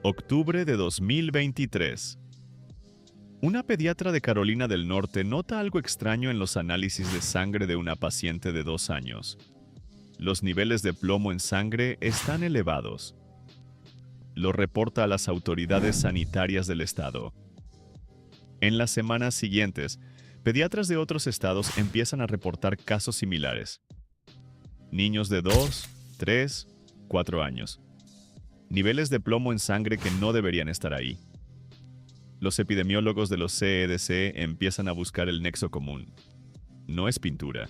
Octubre de 2023. Una pediatra de Carolina del Norte nota algo extraño en los análisis de sangre de una paciente de 2 años. Los niveles de plomo en sangre están elevados. Lo reporta a las autoridades sanitarias del estado. En las semanas siguientes, pediatras de otros estados empiezan a reportar casos similares. Niños de 2, 3, 4 años. Niveles de plomo en sangre que no deberían estar ahí. Los epidemiólogos de los CEDC empiezan a buscar el nexo común. No es pintura,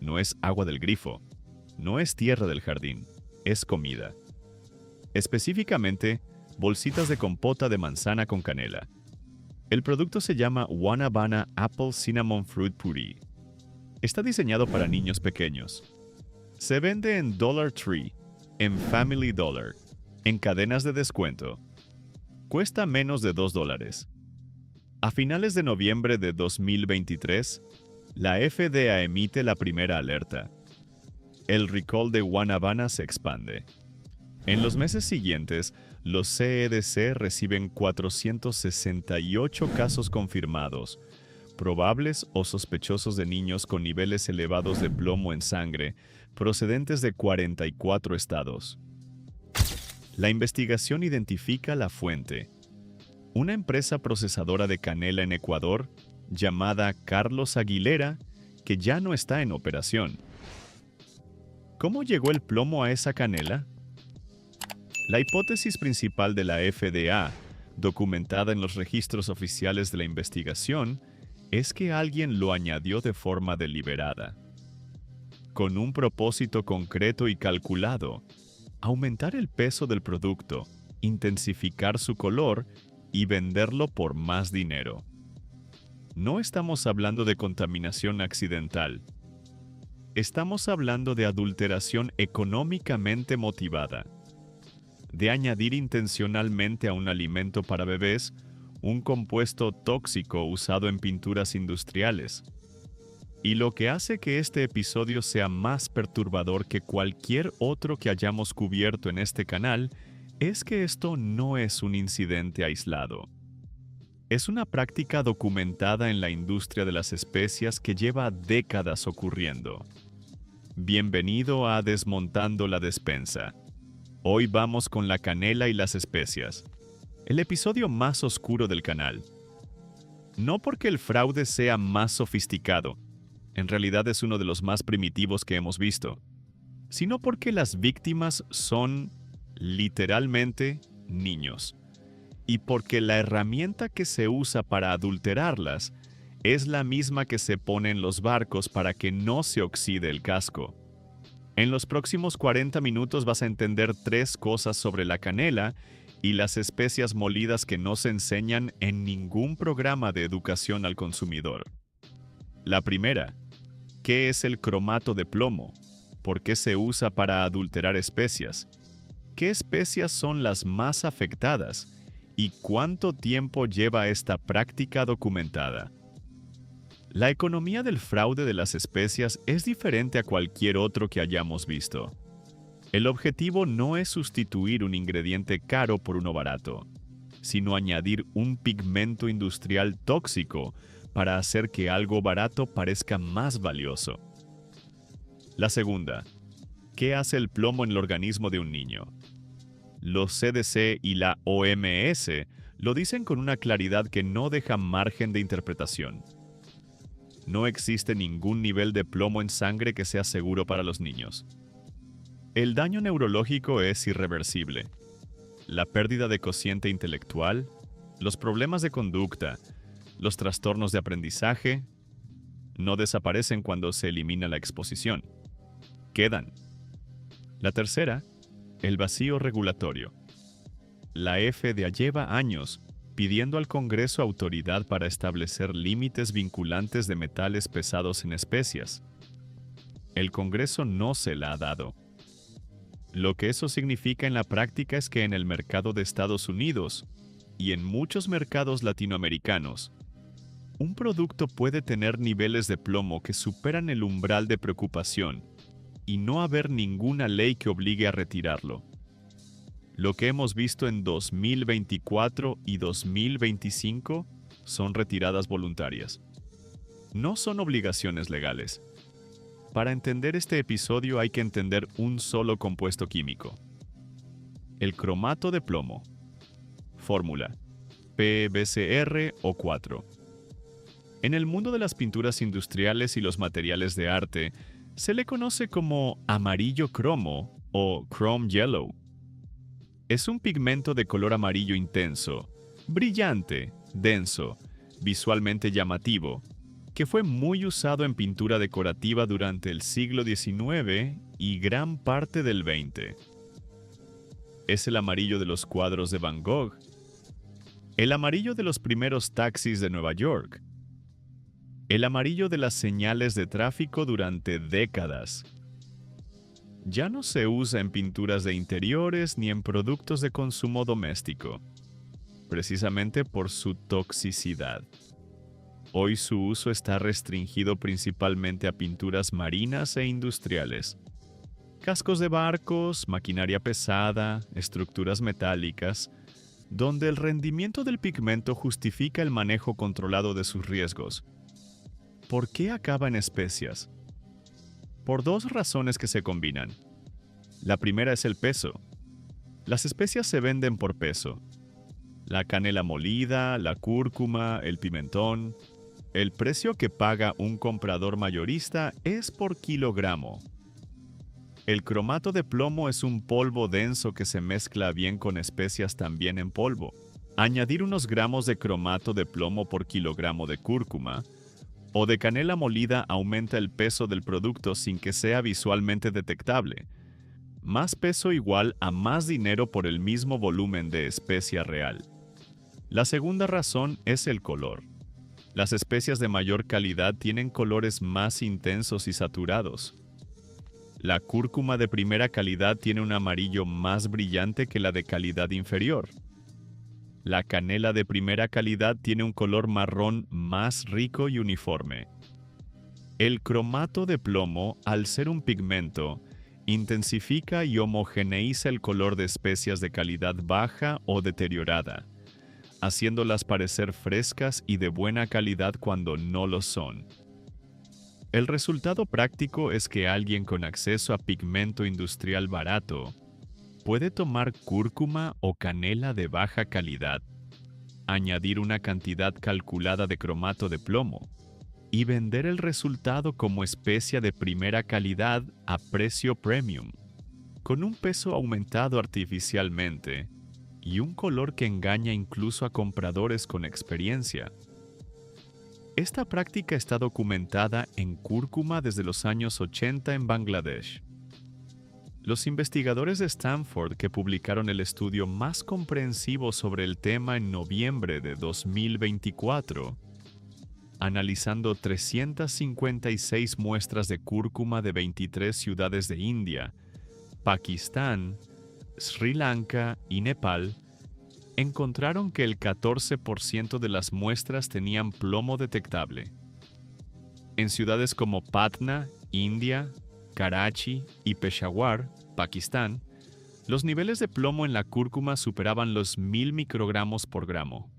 no es agua del grifo, no es tierra del jardín, es comida. Específicamente, bolsitas de compota de manzana con canela. El producto se llama Wanabana Apple Cinnamon Fruit Puree. Está diseñado para niños pequeños. Se vende en Dollar Tree, en Family Dollar, en cadenas de descuento. Cuesta menos de $2. A finales de noviembre de 2023, la FDA emite la primera alerta. El recall de Wanabana se expande. En los meses siguientes, los CEDC reciben 468 casos confirmados, probables o sospechosos de niños con niveles elevados de plomo en sangre, procedentes de 44 estados. La investigación identifica la fuente. Una empresa procesadora de canela en Ecuador, llamada Carlos Aguilera, que ya no está en operación. ¿Cómo llegó el plomo a esa canela? La hipótesis principal de la FDA, documentada en los registros oficiales de la investigación, es que alguien lo añadió de forma deliberada. Con un propósito concreto y calculado: aumentar el peso del producto, intensificar su color y venderlo por más dinero. No estamos hablando de contaminación accidental. Estamos hablando de adulteración económicamente motivada. De añadir intencionalmente a un alimento para bebés un compuesto tóxico usado en pinturas industriales. Y lo que hace que este episodio sea más perturbador que cualquier otro que hayamos cubierto en este canal es que esto no es un incidente aislado. Es una práctica documentada en la industria de las especias que lleva décadas ocurriendo. Bienvenido a Desmontando la Despensa. Hoy vamos con la canela y las especias, el episodio más oscuro del canal. No porque el fraude sea más sofisticado, en realidad es uno de los más primitivos que hemos visto, sino porque las víctimas son, literalmente, niños, y porque la herramienta que se usa para adulterarlas es la misma que se pone en los barcos para que no se oxide el casco. En los próximos 40 minutos vas a entender 3 cosas sobre la canela y las especias molidas que no se enseñan en ningún programa de educación al consumidor. La primera: ¿qué es el cromato de plomo? ¿Por qué se usa para adulterar especias? ¿Qué especias son las más afectadas? ¿Y cuánto tiempo lleva esta práctica documentada? La economía del fraude de las especias es diferente a cualquier otro que hayamos visto. El objetivo no es sustituir un ingrediente caro por uno barato, sino añadir un pigmento industrial tóxico para hacer que algo barato parezca más valioso. La segunda: ¿qué hace el plomo en el organismo de un niño? Los CDC y la OMS lo dicen con una claridad que no deja margen de interpretación. No existe ningún nivel de plomo en sangre que sea seguro para los niños. El daño neurológico es irreversible. La pérdida de cociente intelectual, los problemas de conducta, los trastornos de aprendizaje, no desaparecen cuando se elimina la exposición. Quedan. La tercera: el vacío regulatorio. La FDA lleva años pidiendo al Congreso autoridad para establecer límites vinculantes de metales pesados en especias. El Congreso no se la ha dado. Lo que eso significa en la práctica es que en el mercado de Estados Unidos y en muchos mercados latinoamericanos, un producto puede tener niveles de plomo que superan el umbral de preocupación y no haber ninguna ley que obligue a retirarlo. Lo que hemos visto en 2024 y 2025 son retiradas voluntarias. No son obligaciones legales. Para entender este episodio hay que entender un solo compuesto químico. El cromato de plomo. Fórmula: PbCrO4. En el mundo de las pinturas industriales y los materiales de arte, se le conoce como amarillo cromo o chrome yellow. Es un pigmento de color amarillo intenso, brillante, denso, visualmente llamativo, que fue muy usado en pintura decorativa durante el siglo XIX y gran parte del XX. Es el amarillo de los cuadros de Van Gogh, el amarillo de los primeros taxis de Nueva York, el amarillo de las señales de tráfico durante décadas. Ya no se usa en pinturas de interiores ni en productos de consumo doméstico, precisamente por su toxicidad. Hoy su uso está restringido principalmente a pinturas marinas e industriales. Cascos de barcos, maquinaria pesada, estructuras metálicas, donde el rendimiento del pigmento justifica el manejo controlado de sus riesgos. ¿Por qué acaba en especias? Por dos razones que se combinan. La primera es el peso. Las especias se venden por peso. La canela molida, la cúrcuma, el pimentón. El precio que paga un comprador mayorista es por kilogramo. El cromato de plomo es un polvo denso que se mezcla bien con especias también en polvo. Añadir unos gramos de cromato de plomo por kilogramo de cúrcuma o de canela molida aumenta el peso del producto sin que sea visualmente detectable. Más peso igual a más dinero por el mismo volumen de especia real. La segunda razón es el color. Las especias de mayor calidad tienen colores más intensos y saturados. La cúrcuma de primera calidad tiene un amarillo más brillante que la de calidad inferior. La canela de primera calidad tiene un color marrón más rico y uniforme. El cromato de plomo, al ser un pigmento, intensifica y homogeneiza el color de especias de calidad baja o deteriorada, haciéndolas parecer frescas y de buena calidad cuando no lo son. El resultado práctico es que alguien con acceso a pigmento industrial barato puede tomar cúrcuma o canela de baja calidad, añadir una cantidad calculada de cromato de plomo y vender el resultado como especia de primera calidad a precio premium, con un peso aumentado artificialmente y un color que engaña incluso a compradores con experiencia. Esta práctica está documentada en cúrcuma desde los años 80 en Bangladesh. Los investigadores de Stanford que publicaron el estudio más comprensivo sobre el tema en noviembre de 2024, analizando 356 muestras de cúrcuma de 23 ciudades de India, Pakistán, Sri Lanka y Nepal, encontraron que el 14% de las muestras tenían plomo detectable. En ciudades como Patna, India, Karachi y Peshawar, Pakistán, los niveles de plomo en la cúrcuma superaban los 1000 microgramos por gramo.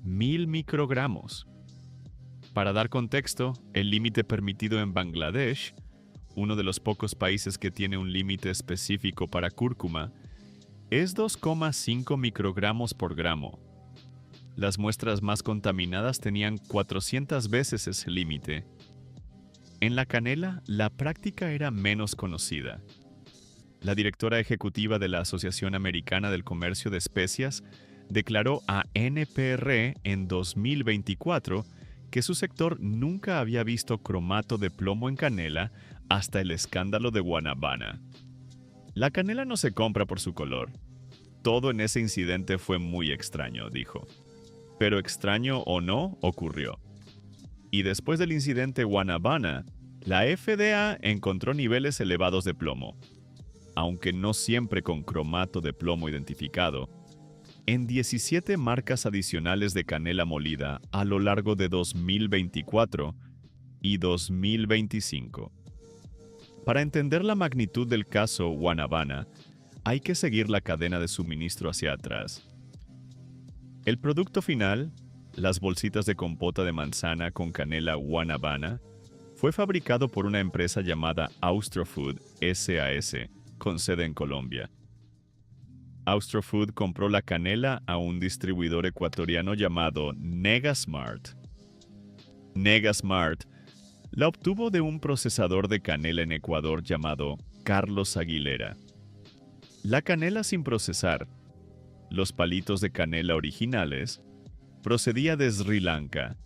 1000 microgramos. Para dar contexto, el límite permitido en Bangladesh, uno de los pocos países que tiene un límite específico para cúrcuma, es 2,5 microgramos por gramo. Las muestras más contaminadas tenían 400 veces ese límite. En la canela, la práctica era menos conocida. La directora ejecutiva de la Asociación Americana del Comercio de Especias declaró a NPR en 2024 que su sector nunca había visto cromato de plomo en canela hasta el escándalo de Guanabana. La canela no se compra por su color. Todo en ese incidente fue muy extraño, dijo. Pero extraño o no, ocurrió. Y después del incidente Guanabana, la FDA encontró niveles elevados de plomo, aunque no siempre con cromato de plomo identificado, en 17 marcas adicionales de canela molida a lo largo de 2024 y 2025. Para entender la magnitud del caso Guanabana, hay que seguir la cadena de suministro hacia atrás. El producto final, las bolsitas de compota de manzana con canela Guanabana, fue fabricado por una empresa llamada Austrofood SAS, con sede en Colombia. Austrofood compró la canela a un distribuidor ecuatoriano llamado Negasmart. Negasmart la obtuvo de un procesador de canela en Ecuador llamado Carlos Aguilera. La canela sin procesar, los palitos de canela originales, procedía de Sri Lanka,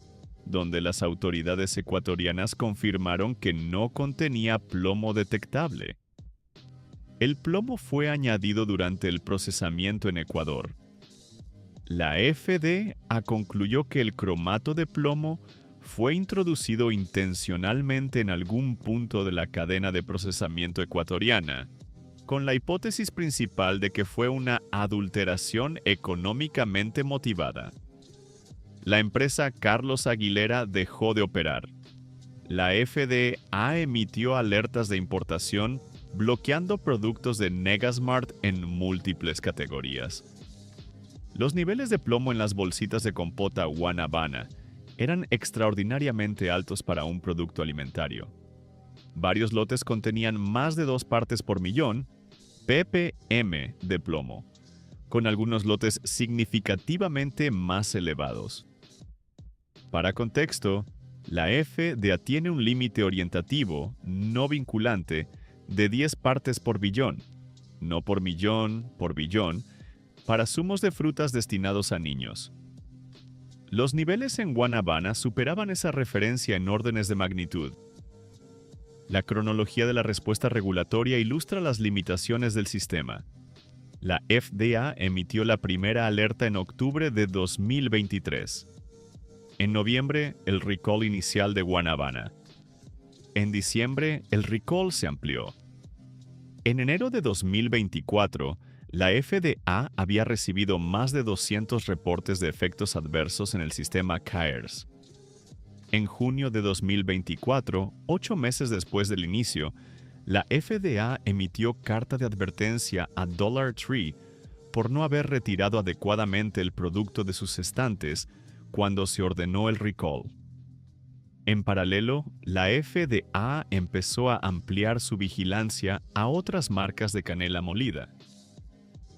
donde las autoridades ecuatorianas confirmaron que no contenía plomo detectable. El plomo fue añadido durante el procesamiento en Ecuador. La FDA concluyó que el cromato de plomo fue introducido intencionalmente en algún punto de la cadena de procesamiento ecuatoriana, con la hipótesis principal de que fue una adulteración económicamente motivada. La empresa Carlos Aguilera dejó de operar. La FDA emitió alertas de importación bloqueando productos de Negasmart en múltiples categorías. Los niveles de plomo en las bolsitas de compota Guanabana eran extraordinariamente altos para un producto alimentario. Varios lotes contenían más de 2 partes por millón, ppm, de plomo, con algunos lotes significativamente más elevados. Para contexto, la FDA tiene un límite orientativo, no vinculante, de 10 partes por billón, no por millón, por billón, para zumos de frutas destinados a niños. Los niveles en Guanabana superaban esa referencia en órdenes de magnitud. La cronología de la respuesta regulatoria ilustra las limitaciones del sistema. La FDA emitió la primera alerta en octubre de 2023. En noviembre, el recall inicial de Guanabana. En diciembre, el recall se amplió. En enero de 2024, la FDA había recibido más de 200 reportes de efectos adversos en el sistema CAERS. En junio de 2024, 8 meses después del inicio, la FDA emitió carta de advertencia a Dollar Tree por no haber retirado adecuadamente el producto de sus estantes cuando se ordenó el recall. En paralelo, la FDA empezó a ampliar su vigilancia a otras marcas de canela molida.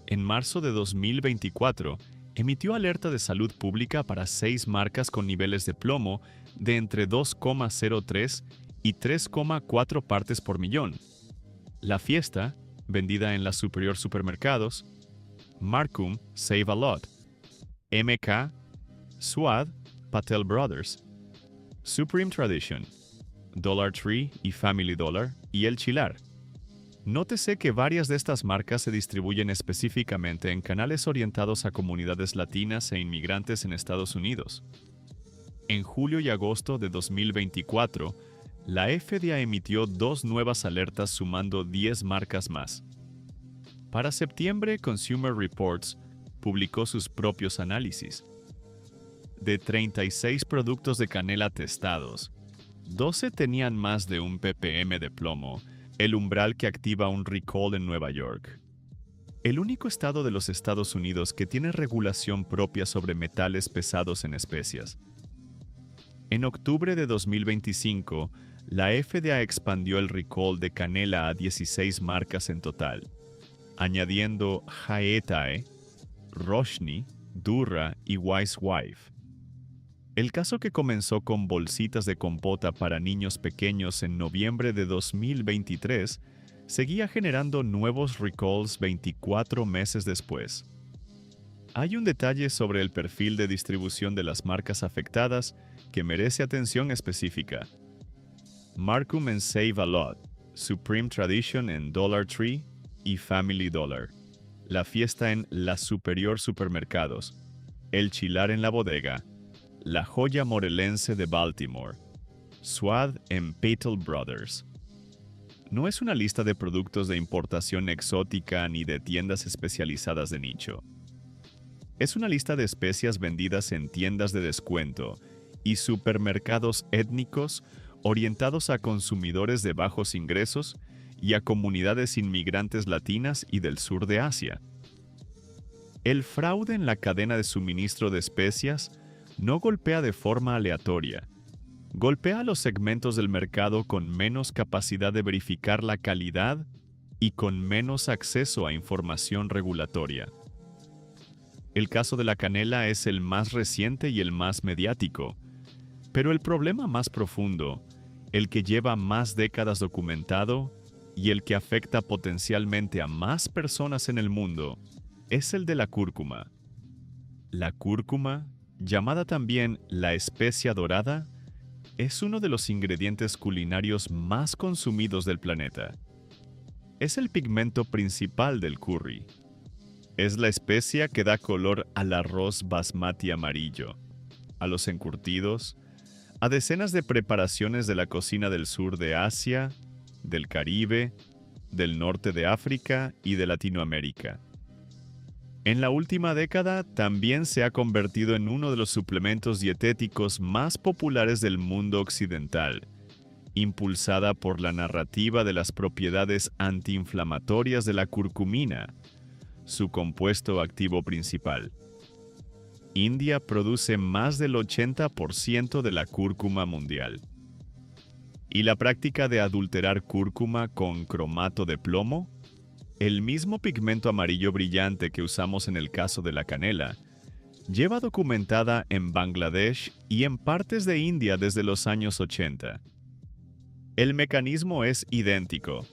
En marzo de 2024, emitió alerta de salud pública para 6 marcas con niveles de plomo de entre 2,03 y 3,4 partes por millón. La Fiesta, vendida en la Superior Supermercados, Marcum, Save a Lot, MK, Suad, Patel Brothers, Supreme Tradition, Dollar Tree y Family Dollar y El Chilar. Nótese que varias de estas marcas se distribuyen específicamente en canales orientados a comunidades latinas e inmigrantes en Estados Unidos. En julio y agosto de 2024, la FDA emitió 2 nuevas alertas sumando 10 marcas más. Para septiembre, Consumer Reports publicó sus propios análisis. De 36 productos de canela testados, 12 tenían más de 1 ppm de plomo, el umbral que activa un recall en Nueva York. El único estado de los Estados Unidos que tiene regulación propia sobre metales pesados en especias. En octubre de 2025, la FDA expandió el recall de canela a 16 marcas en total, añadiendo Haetae, Roshni, Durra y Wise Wife. El caso, que comenzó con bolsitas de compota para niños pequeños en noviembre de 2023, seguía generando nuevos recalls 24 meses después. Hay un detalle sobre el perfil de distribución de las marcas afectadas que merece atención específica. Marcum en Save a Lot, Supreme Tradition en Dollar Tree y Family Dollar. La Fiesta en La Superior Supermercados. El Chilar en La Bodega. La Joya Morelense de Baltimore. Suad en Patel Brothers. No es una lista de productos de importación exótica ni de tiendas especializadas de nicho. Es una lista de especias vendidas en tiendas de descuento y supermercados étnicos orientados a consumidores de bajos ingresos y a comunidades inmigrantes latinas y del sur de Asia. El fraude en la cadena de suministro de especias no golpea de forma aleatoria. Golpea a los segmentos del mercado con menos capacidad de verificar la calidad y con menos acceso a información regulatoria. El caso de la canela es el más reciente y el más mediático, pero el problema más profundo, el que lleva más décadas documentado y el que afecta potencialmente a más personas en el mundo, es el de la cúrcuma. La cúrcuma, llamada también la especia dorada, es uno de los ingredientes culinarios más consumidos del planeta. Es el pigmento principal del curry. Es la especia que da color al arroz basmati amarillo, a los encurtidos, a decenas de preparaciones de la cocina del sur de Asia, del Caribe, del norte de África y de Latinoamérica. En la última década también se ha convertido en uno de los suplementos dietéticos más populares del mundo occidental, impulsada por la narrativa de las propiedades antiinflamatorias de la curcumina, su compuesto activo principal. India produce más del 80% de la cúrcuma mundial. ¿Y la práctica de adulterar cúrcuma con cromato de plomo? El mismo pigmento amarillo brillante que usamos en el caso de la canela, lleva documentada en Bangladesh y en partes de India desde los años 80. El mecanismo es idéntico.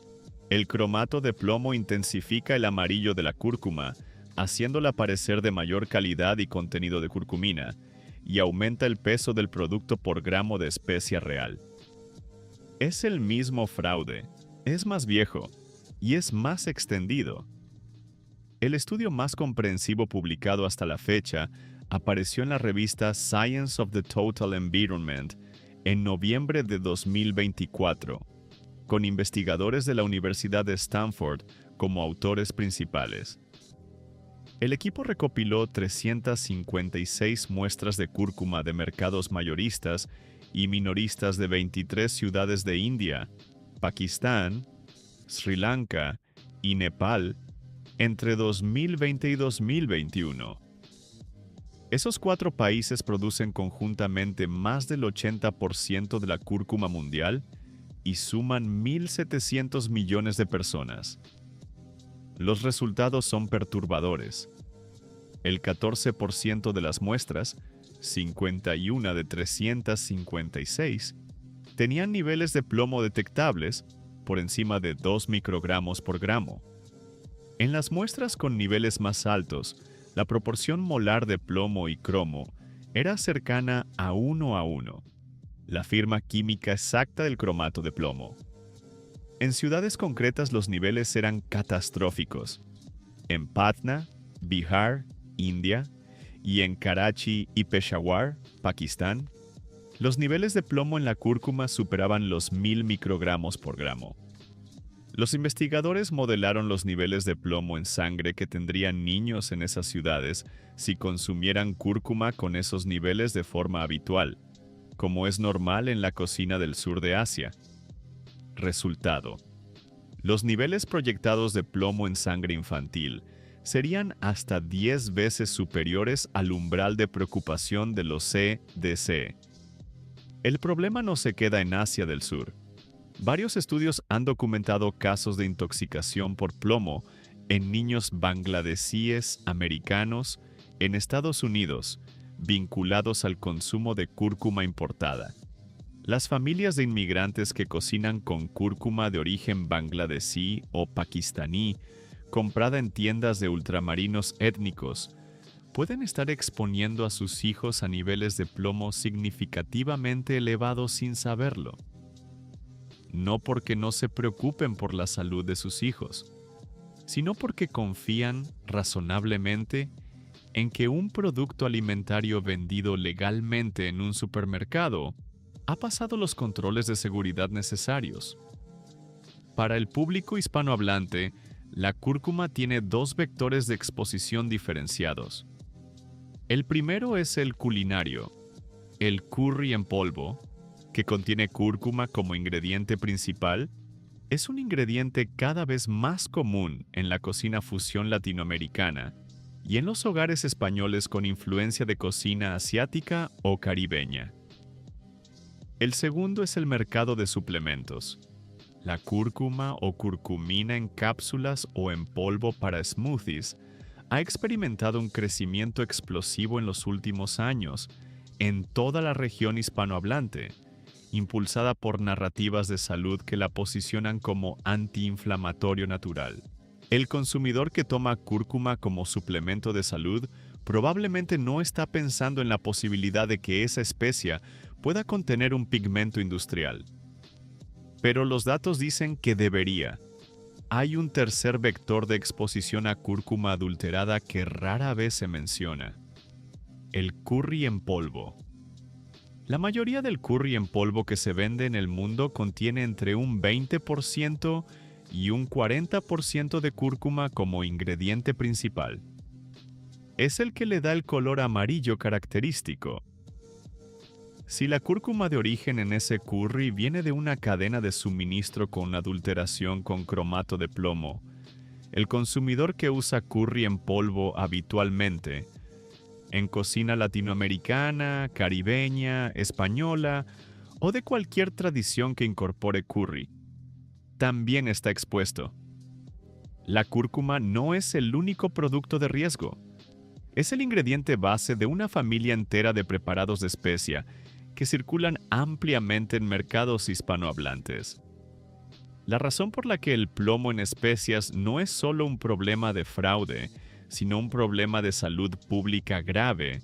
El cromato de plomo intensifica el amarillo de la cúrcuma, haciéndola parecer de mayor calidad y contenido de curcumina, y aumenta el peso del producto por gramo de especia real. Es el mismo fraude, es más viejo y es más extendido. El estudio más comprensivo publicado hasta la fecha apareció en la revista Science of the Total Environment en noviembre de 2024, con investigadores de la Universidad de Stanford como autores principales. El equipo recopiló 356 muestras de cúrcuma de mercados mayoristas y minoristas de 23 ciudades de India, Pakistán, Sri Lanka y Nepal entre 2020 y 2021. Esos 4 países producen conjuntamente más del 80% de la cúrcuma mundial y suman 1.700 millones de personas. Los resultados son perturbadores. El 14% de las muestras, 51 de 356, tenían niveles de plomo detectables por encima de 2 microgramos por gramo. En las muestras con niveles más altos, la proporción molar de plomo y cromo era cercana a 1:1, la firma química exacta del cromato de plomo. En ciudades concretas los niveles eran catastróficos. En Patna, Bihar, India, y en Karachi y Peshawar, Pakistán, los niveles de plomo en la cúrcuma superaban los 1.000 microgramos por gramo. Los investigadores modelaron los niveles de plomo en sangre que tendrían niños en esas ciudades si consumieran cúrcuma con esos niveles de forma habitual, como es normal en la cocina del sur de Asia. Resultado: los niveles proyectados de plomo en sangre infantil serían hasta 10 veces superiores al umbral de preocupación de los CDC. El problema no se queda en Asia del Sur. Varios estudios han documentado casos de intoxicación por plomo en niños bangladesíes americanos en Estados Unidos, vinculados al consumo de cúrcuma importada. Las familias de inmigrantes que cocinan con cúrcuma de origen bangladesí o pakistaní, comprada en tiendas de ultramarinos étnicos, pueden estar exponiendo a sus hijos a niveles de plomo significativamente elevados sin saberlo. No porque no se preocupen por la salud de sus hijos, sino porque confían razonablemente en que un producto alimentario vendido legalmente en un supermercado ha pasado los controles de seguridad necesarios. Para el público hispanohablante, la cúrcuma tiene 2 vectores de exposición diferenciados. El primero es el culinario, el curry en polvo, que contiene cúrcuma como ingrediente principal Es un ingrediente cada vez más común en la cocina fusión latinoamericana y en los hogares españoles con influencia de cocina asiática o caribeña. El segundo es el mercado de suplementos. La cúrcuma o curcumina en cápsulas o en polvo para smoothies ha experimentado un crecimiento explosivo en los últimos años en toda la región hispanohablante, impulsada por narrativas de salud que la posicionan como antiinflamatorio natural. El consumidor que toma cúrcuma como suplemento de salud probablemente no está pensando en la posibilidad de que esa especia pueda contener un pigmento industrial. Pero los datos dicen que debería. Hay un tercer vector de exposición a cúrcuma adulterada que rara vez se menciona: el curry en polvo. La mayoría del curry en polvo que se vende en el mundo contiene entre un 20% y un 40% de cúrcuma como ingrediente principal. Es el que le da el color amarillo característico. Si la cúrcuma de origen en ese curry viene de una cadena de suministro con adulteración con cromato de plomo, el consumidor que usa curry en polvo habitualmente, en cocina latinoamericana, caribeña, española o de cualquier tradición que incorpore curry, también está expuesto. La cúrcuma no es el único producto de riesgo. Es el ingrediente base de una familia entera de preparados de especia que circulan ampliamente en mercados hispanohablantes. La razón por la que el plomo en especias no es solo un problema de fraude, sino un problema de salud pública grave,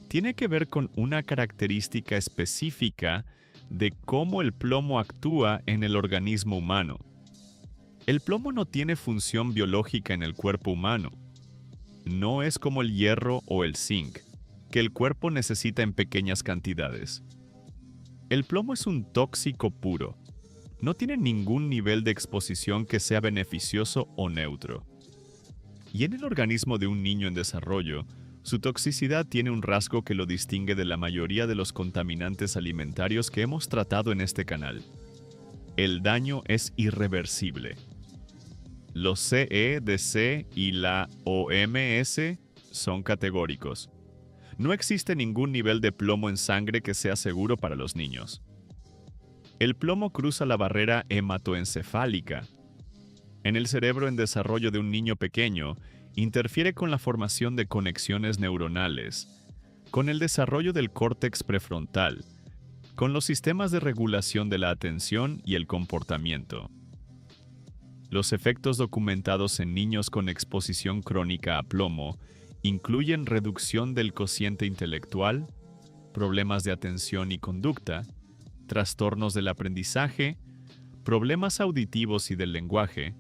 tiene que ver con una característica específica de cómo el plomo actúa en el organismo humano. El plomo no tiene función biológica en el cuerpo humano. No es como el hierro o el zinc, que el cuerpo necesita en pequeñas cantidades. El plomo es un tóxico puro. No tiene ningún nivel de exposición que sea beneficioso o neutro. Y en el organismo de un niño en desarrollo, su toxicidad tiene un rasgo que lo distingue de la mayoría de los contaminantes alimentarios que hemos tratado en este canal. El daño es irreversible. Los CEDC y la OMS son categóricos. No existe ningún nivel de plomo en sangre que sea seguro para los niños. El plomo cruza la barrera hematoencefálica. En el cerebro en desarrollo de un niño pequeño, interfiere con la formación de conexiones neuronales, con el desarrollo del córtex prefrontal, con los sistemas de regulación de la atención y el comportamiento. Los efectos documentados en niños con exposición crónica a plomo incluyen reducción del cociente intelectual, problemas de atención y conducta, trastornos del aprendizaje, problemas auditivos y del lenguaje,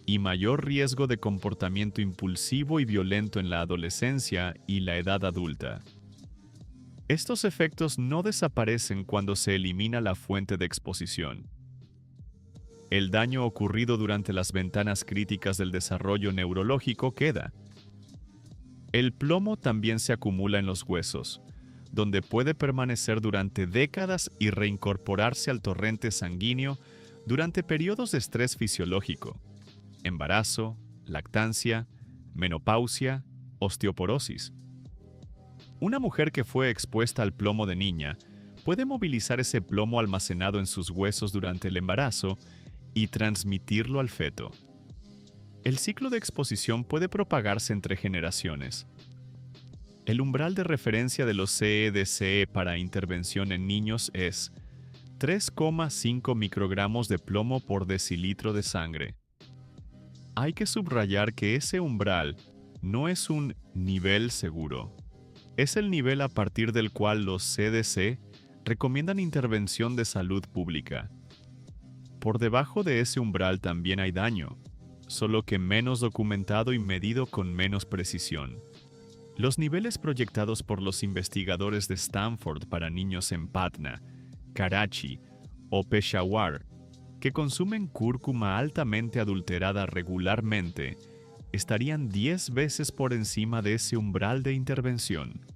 y mayor riesgo de comportamiento impulsivo y violento en la adolescencia y la edad adulta. Estos efectos no desaparecen cuando se elimina la fuente de exposición. El daño ocurrido durante las ventanas críticas del desarrollo neurológico queda. El plomo también se acumula en los huesos, donde puede permanecer durante décadas y reincorporarse al torrente sanguíneo durante periodos de estrés fisiológico, embarazo, lactancia, menopausia, osteoporosis. Una mujer que fue expuesta al plomo de niña puede movilizar ese plomo almacenado en sus huesos durante el embarazo y transmitirlo al feto. El ciclo de exposición puede propagarse entre generaciones. El umbral de referencia de los CEDC para intervención en niños es 3,5 microgramos de plomo por decilitro de sangre. Hay que subrayar que ese umbral no es un nivel seguro. Es el nivel a partir del cual los CDC recomiendan intervención de salud pública. Por debajo de ese umbral también hay daño, solo que menos documentado y medido con menos precisión. Los niveles proyectados por los investigadores de Stanford para niños en Patna, Karachi o Peshawar, que consumen cúrcuma altamente adulterada regularmente, estarían 10 veces por encima de ese umbral de intervención.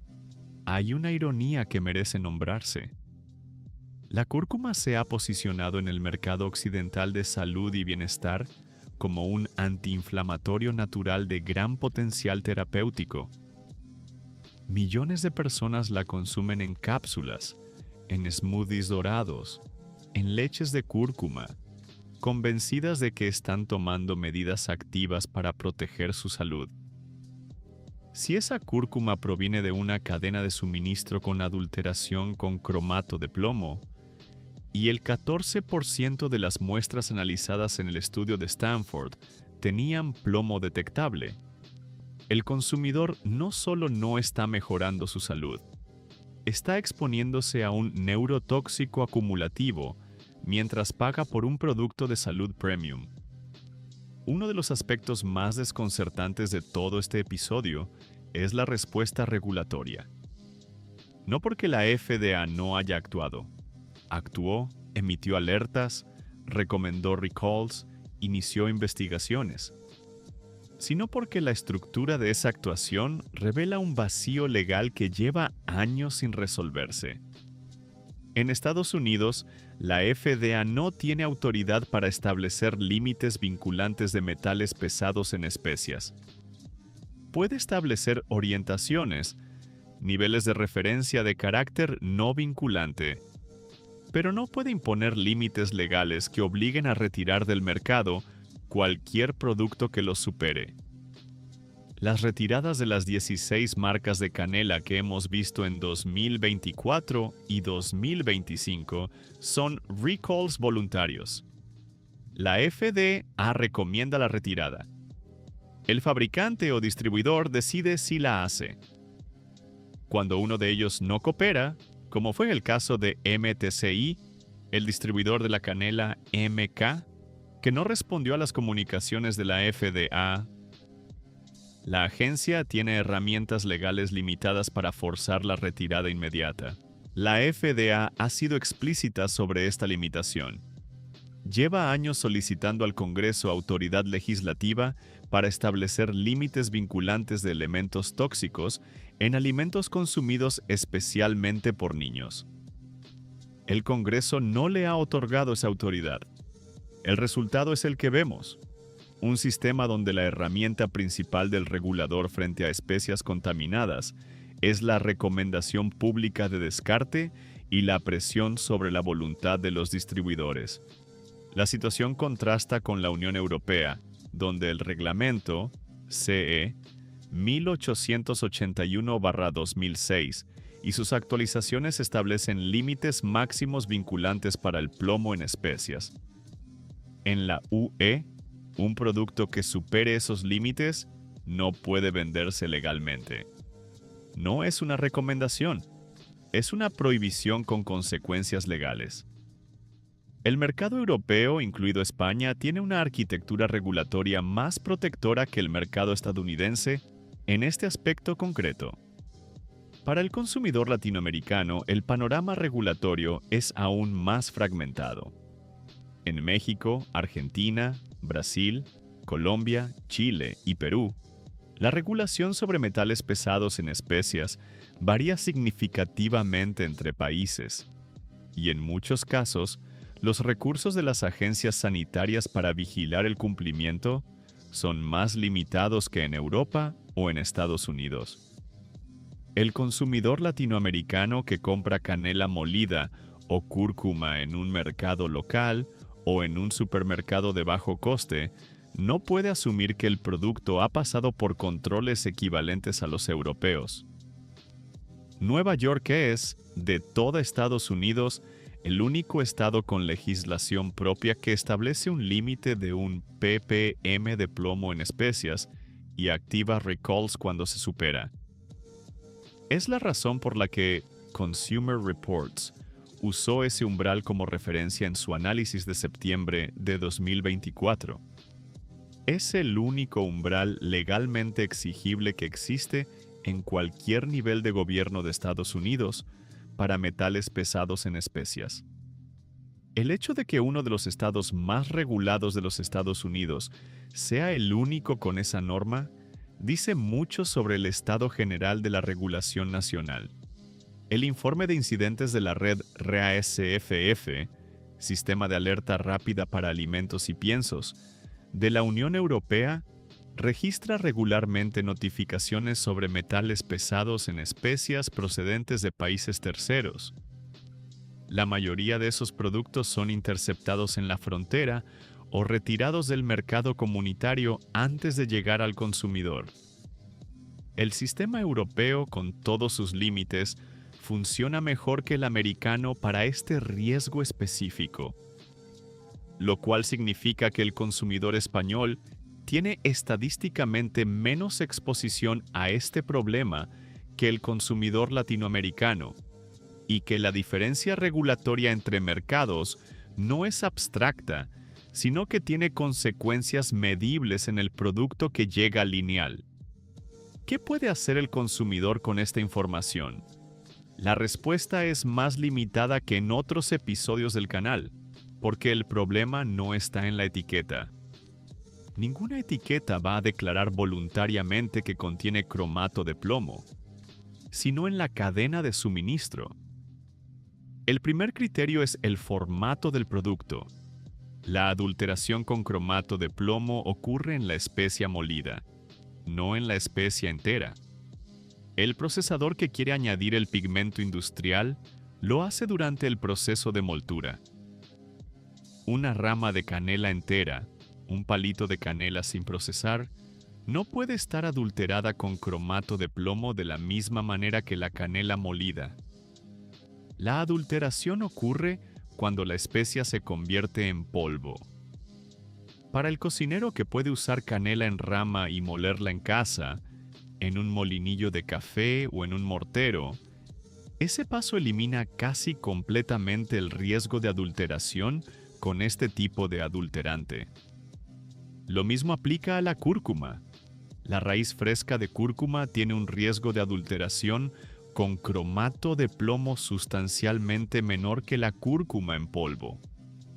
Hay una ironía que merece nombrarse. La cúrcuma se ha posicionado en el mercado occidental de salud y bienestar como un antiinflamatorio natural de gran potencial terapéutico. Millones de personas la consumen en cápsulas, en smoothies dorados, en leches de cúrcuma, convencidas de que están tomando medidas activas para proteger su salud. Si esa cúrcuma proviene de una cadena de suministro con adulteración con cromato de plomo, y el 14% de las muestras analizadas en el estudio de Stanford tenían plomo detectable, el consumidor no solo no está mejorando su salud, está exponiéndose a un neurotóxico acumulativo mientras paga por un producto de salud premium. Uno de los aspectos más desconcertantes de todo este episodio es la respuesta regulatoria. No porque la FDA no haya actuado. Actuó, emitió alertas, recomendó recalls, inició investigaciones, sino porque la estructura de esa actuación revela un vacío legal que lleva años sin resolverse. En Estados Unidos, la FDA no tiene autoridad para establecer límites vinculantes de metales pesados en especias. Puede establecer orientaciones, niveles de referencia de carácter no vinculante, pero no puede imponer límites legales que obliguen a retirar del mercado cualquier producto que los supere. Las retiradas de las 16 marcas de canela que hemos visto en 2024 y 2025 son recalls voluntarios. La FDA recomienda la retirada. El fabricante o distribuidor decide si la hace. Cuando uno de ellos no coopera, como fue el caso de MTCI, el distribuidor de la canela MK, que no respondió a las comunicaciones de la FDA, la agencia tiene herramientas legales limitadas para forzar la retirada inmediata. La FDA ha sido explícita sobre esta limitación. Lleva años solicitando al Congreso autoridad legislativa para establecer límites vinculantes de elementos tóxicos en alimentos consumidos especialmente por niños. El Congreso no le ha otorgado esa autoridad. El resultado es el que vemos: un sistema donde la herramienta principal del regulador frente a especias contaminadas es la recomendación pública de descarte y la presión sobre la voluntad de los distribuidores. La situación contrasta con la Unión Europea, donde el reglamento CE 1881/2006 y sus actualizaciones establecen límites máximos vinculantes para el plomo en especias. En la UE, un producto que supere esos límites no puede venderse legalmente. No es una recomendación, es una prohibición con consecuencias legales. El mercado europeo, incluido España, tiene una arquitectura regulatoria más protectora que el mercado estadounidense en este aspecto concreto. Para el consumidor latinoamericano, el panorama regulatorio es aún más fragmentado. En México, Argentina, Brasil, Colombia, Chile y Perú, la regulación sobre metales pesados en especias varía significativamente entre países, y en muchos casos, los recursos de las agencias sanitarias para vigilar el cumplimiento son más limitados que en Europa o en Estados Unidos. El consumidor latinoamericano que compra canela molida o cúrcuma en un mercado local o en un supermercado de bajo coste no puede asumir que el producto ha pasado por controles equivalentes a los europeos. Nueva York es, de todo Estados Unidos, el único estado con legislación propia que establece un límite de un ppm de plomo en especias y activa recalls cuando se supera. Es la razón por la que Consumer Reports usó ese umbral como referencia en su análisis de septiembre de 2024. Es el único umbral legalmente exigible que existe en cualquier nivel de gobierno de Estados Unidos para metales pesados en especias. El hecho de que uno de los estados más regulados de los Estados Unidos sea el único con esa norma dice mucho sobre el estado general de la regulación nacional. El informe de incidentes de la red RASFF, Sistema de Alerta Rápida para Alimentos y Piensos, de la Unión Europea, registra regularmente notificaciones sobre metales pesados en especias procedentes de países terceros. La mayoría de esos productos son interceptados en la frontera o retirados del mercado comunitario antes de llegar al consumidor. El sistema europeo, con todos sus límites, funciona mejor que el americano para este riesgo específico, lo cual significa que el consumidor español tiene estadísticamente menos exposición a este problema que el consumidor latinoamericano, y que la diferencia regulatoria entre mercados no es abstracta, sino que tiene consecuencias medibles en el producto que llega al lineal. ¿Qué puede hacer el consumidor con esta información? La respuesta es más limitada que en otros episodios del canal, porque el problema no está en la etiqueta. Ninguna etiqueta va a declarar voluntariamente que contiene cromato de plomo, sino en la cadena de suministro. El primer criterio es el formato del producto. La adulteración con cromato de plomo ocurre en la especia molida, no en la especia entera. El procesador que quiere añadir el pigmento industrial lo hace durante el proceso de moltura. Una rama de canela entera, un palito de canela sin procesar, no puede estar adulterada con cromato de plomo de la misma manera que la canela molida. La adulteración ocurre cuando la especia se convierte en polvo. Para el cocinero que puede usar canela en rama y molerla en casa, en un molinillo de café o en un mortero, ese paso elimina casi completamente el riesgo de adulteración con este tipo de adulterante. Lo mismo aplica a la cúrcuma. La raíz fresca de cúrcuma tiene un riesgo de adulteración con cromato de plomo sustancialmente menor que la cúrcuma en polvo.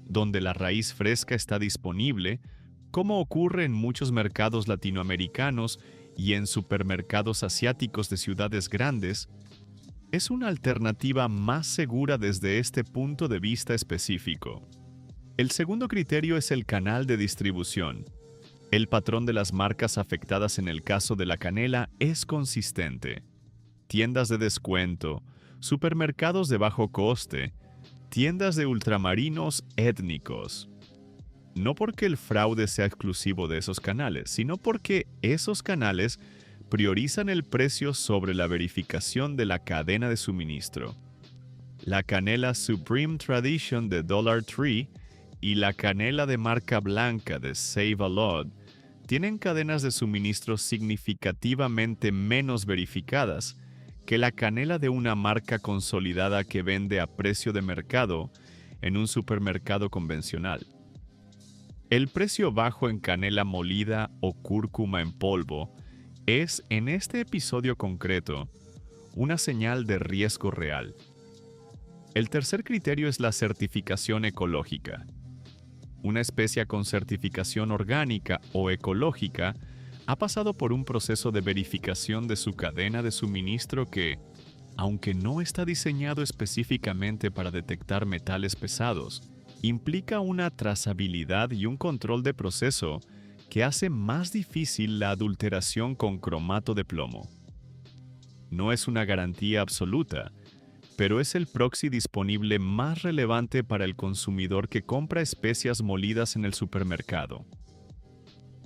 Donde la raíz fresca está disponible, como ocurre en muchos mercados latinoamericanos y en supermercados asiáticos de ciudades grandes, es una alternativa más segura desde este punto de vista específico. El segundo criterio es el canal de distribución. El patrón de las marcas afectadas en el caso de la canela es consistente. Tiendas de descuento, supermercados de bajo coste, tiendas de ultramarinos étnicos. No porque el fraude sea exclusivo de esos canales, sino porque esos canales priorizan el precio sobre la verificación de la cadena de suministro. La canela Supreme Tradition de Dollar Tree y la canela de marca blanca de Save a Lot tienen cadenas de suministro significativamente menos verificadas que la canela de una marca consolidada que vende a precio de mercado en un supermercado convencional. El precio bajo en canela molida o cúrcuma en polvo es, en este episodio concreto, una señal de riesgo real. El tercer criterio es la certificación ecológica. Una especia con certificación orgánica o ecológica ha pasado por un proceso de verificación de su cadena de suministro que, aunque no está diseñado específicamente para detectar metales pesados, implica una trazabilidad y un control de proceso que hace más difícil la adulteración con cromato de plomo. No es una garantía absoluta, pero es el proxy disponible más relevante para el consumidor que compra especias molidas en el supermercado.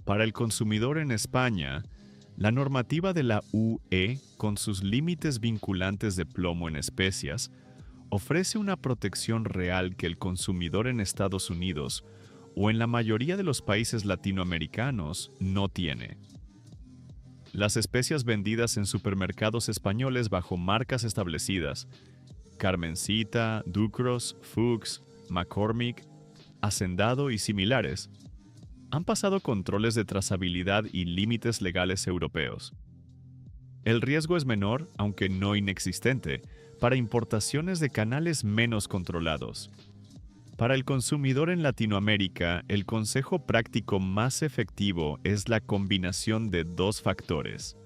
Para el consumidor en España, la normativa de la UE, con sus límites vinculantes de plomo en especias, ofrece una protección real que el consumidor en Estados Unidos o en la mayoría de los países latinoamericanos no tiene. Las especias vendidas en supermercados españoles bajo marcas establecidas, Carmencita, Ducros, Fuchs, McCormick, Hacendado y similares, han pasado controles de trazabilidad y límites legales europeos. El riesgo es menor, aunque no inexistente, para importaciones de canales menos controlados. Para el consumidor en Latinoamérica, el consejo práctico más efectivo es la combinación de dos factores: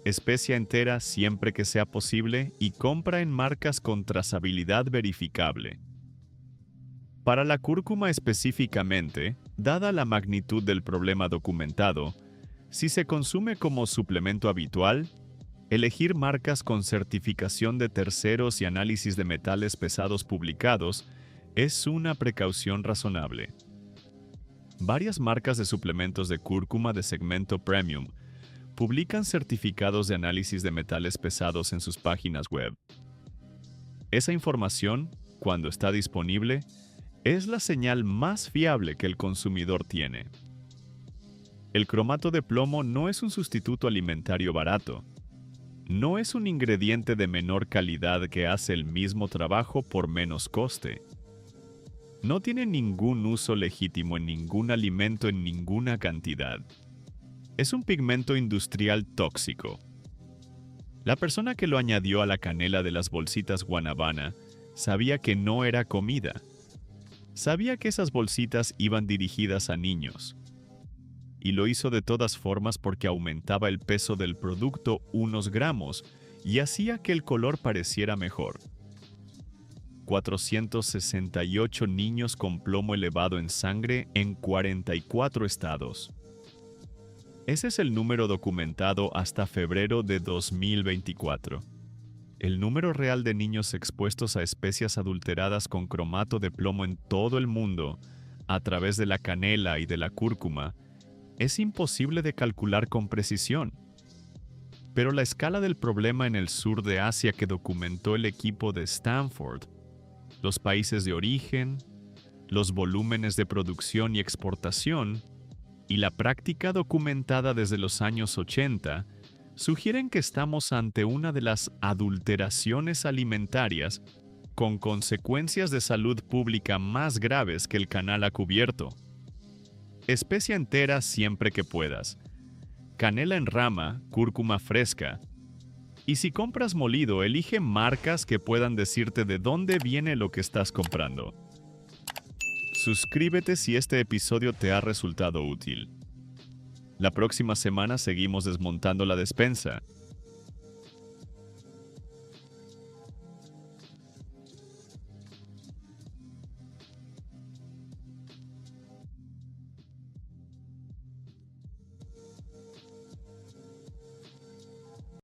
Especia entera siempre que sea posible y compra en marcas con trazabilidad verificable. Para la cúrcuma específicamente, dada la magnitud del problema documentado, si se consume como suplemento habitual, elegir marcas con certificación de terceros y análisis de metales pesados publicados es una precaución razonable. Varias marcas de suplementos de cúrcuma de segmento premium publican certificados de análisis de metales pesados en sus páginas web. Esa información, cuando está disponible, es la señal más fiable que el consumidor tiene. El cromato de plomo no es un sustituto alimentario barato. No es un ingrediente de menor calidad que hace el mismo trabajo por menos coste. No tiene ningún uso legítimo en ningún alimento en ninguna cantidad. Es un pigmento industrial tóxico. La persona que lo añadió a la canela de las bolsitas Guanabana sabía que no era comida. Sabía que esas bolsitas iban dirigidas a niños. Y lo hizo de todas formas porque aumentaba el peso del producto unos gramos y hacía que el color pareciera mejor. 468 niños con plomo elevado en sangre en 44 estados. Ese es el número documentado hasta febrero de 2024. El número real de niños expuestos a especias adulteradas con cromato de plomo en todo el mundo, a través de la canela y de la cúrcuma, es imposible de calcular con precisión. Pero la escala del problema en el sur de Asia que documentó el equipo de Stanford, los países de origen, los volúmenes de producción y exportación, y la práctica documentada desde los años 80, sugieren que estamos ante una de las adulteraciones alimentarias con consecuencias de salud pública más graves que el canal ha cubierto. Especia entera siempre que puedas. Canela en rama, cúrcuma fresca. Y si compras molido, elige marcas que puedan decirte de dónde viene lo que estás comprando. Suscríbete si este episodio te ha resultado útil. La próxima semana seguimos desmontando la despensa.